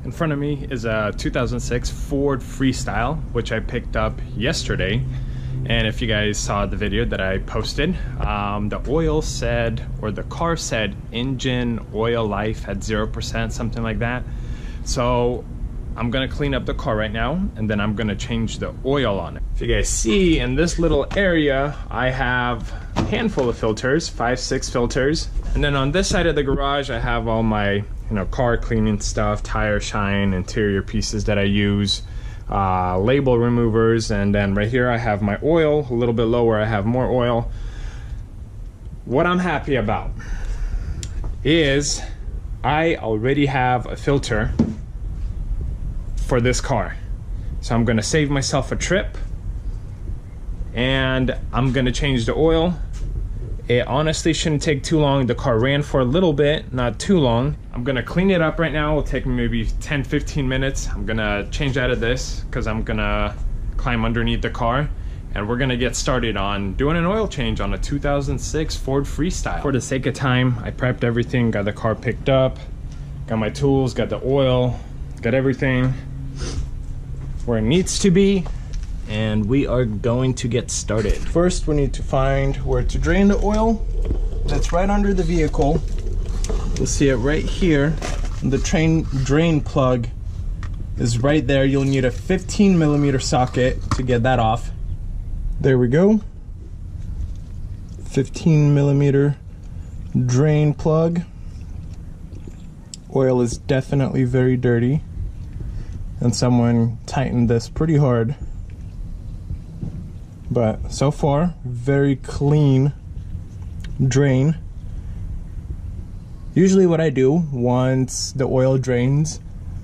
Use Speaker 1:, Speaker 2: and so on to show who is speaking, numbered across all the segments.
Speaker 1: In front of me is a 2006 Ford Freestyle, which I picked up yesterday. And if you guys saw the video that I posted, the oil said, or the car said, engine oil life at 0%, something like that. So I'm gonna clean up the car right now, and then I'm gonna change the oil on it. If you guys see in this little area, I have a handful of filters, 5-6 filters. And then on this side of the garage, I have all my car cleaning stuff, tire shine, interior pieces that I use, label removers, and then right here I have my oil. A little bit lower I have more oil. What I'm happy about is I already have a filter for this car, so I'm gonna save myself a trip and I'm gonna change the oil. It honestly shouldn't take too long. The car ran for a little bit, not too long. I'm gonna clean it up right now. It'll take me maybe 10-15 minutes. I'm gonna change out of this because I'm gonna climb underneath the car, and we're gonna get started on doing an oil change on a 2006 Ford Freestyle. For the sake of time, I prepped everything, got the car picked up, got my tools, got the oil, got everything where it needs to be, and we are going to get started. First, we need to find where to drain the oil. That's right under the vehicle. You'll see it right here. The drain plug is right there. You'll need a 15mm socket to get that off. There we go. 15mm drain plug. Oil is definitely very dirty, and someone tightened this pretty hard. But so far, very clean drain. Usually what I do, once the oil drains,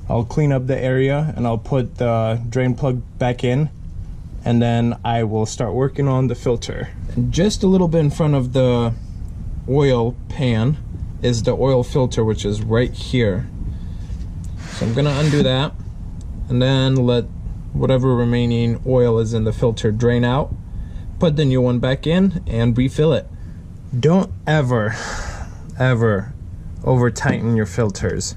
Speaker 1: I'll clean up the area and I'll put the drain plug back in, and then I will start working on the filter. And just a little bit in front of the oil pan is the oil filter, which is right here. So I'm gonna undo that and then let whatever remaining oil is in the filter drain out, put the new one back in, and refill it. Don't ever over tighten your filters.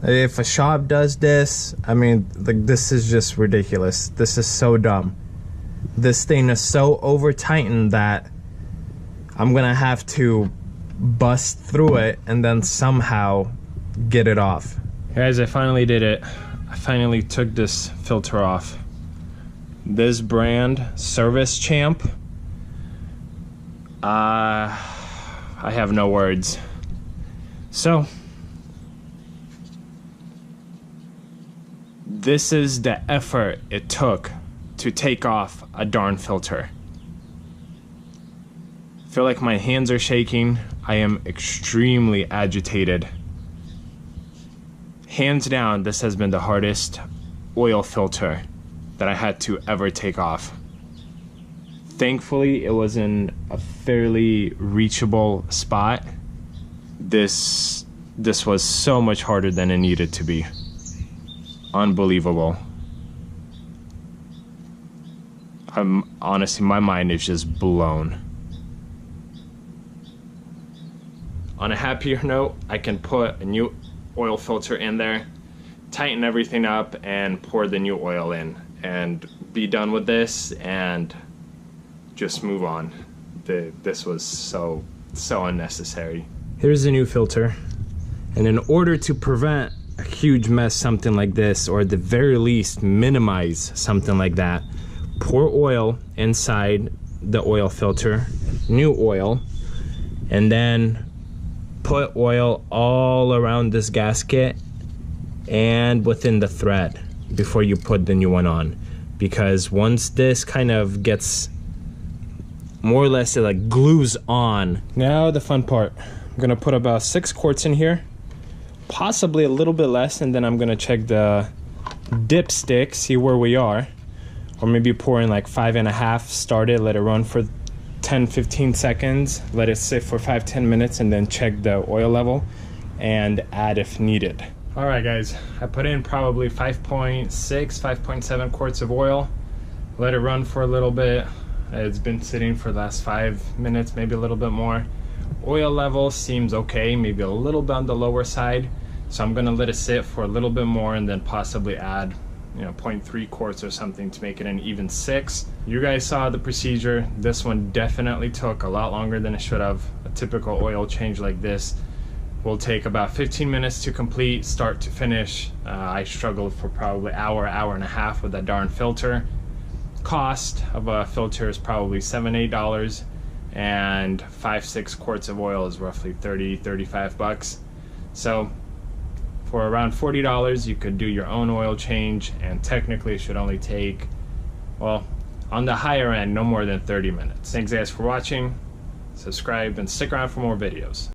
Speaker 1: If a shop does this, I mean, like, this is just ridiculous. This is so dumb. This thing is so over tightened that I'm gonna have to bust through it and then somehow get it off. Guys, I finally did it. I finally took this filter off. This brand, Service Champ, I have no words. So, this is the effort it took to take off a darn filter. I feel like my hands are shaking. I am extremely agitated. Hands down, this has been the hardest oil filter that I had to ever take off. Thankfully, it was in a fairly reachable spot. This was so much harder than it needed to be. Unbelievable. Honestly, my mind is just blown. On a happier note, I can put a new oil filter in there, tighten everything up, and pour the new oil in, and be done with this and just move on. This was so unnecessary. Here's the new filter, and in order to prevent a huge mess something like this, or at the very least minimize something like that, pour oil inside the oil filter, new oil, and then put oil all around this gasket and within the thread before you put the new one on, because once this kind of gets more or less, it like glues on. Now the fun part. I'm gonna put about 6 quarts in here, possibly a little bit less, and then I'm gonna check the dipstick, see where we are, or maybe pour in like 5.5, start it, let it run for 10-15 seconds, let it sit for 5-10 minutes, and then check the oil level and add if needed. All right guys, I put in probably 5.6, 5.7 quarts of oil, let it run for a little bit. It's been sitting for the last 5 minutes, maybe a little bit more. Oil level seems okay, maybe a little bit on the lower side. So I'm gonna let it sit for a little bit more and then possibly add 0.3 quarts or something to make it an even 6. You guys saw the procedure. This one definitely took a lot longer than it should have. A typical oil change like this will take about 15 minutes to complete, start to finish. I struggled for probably hour and a half with that darn filter. Cost of a filter is probably $7-8, and 5-6 quarts of oil is roughly $30-35. So for around $40 you could do your own oil change, and technically it should only take, well, on the higher end, no more than 30 minutes. Thanks guys for watching. Subscribe and stick around for more videos.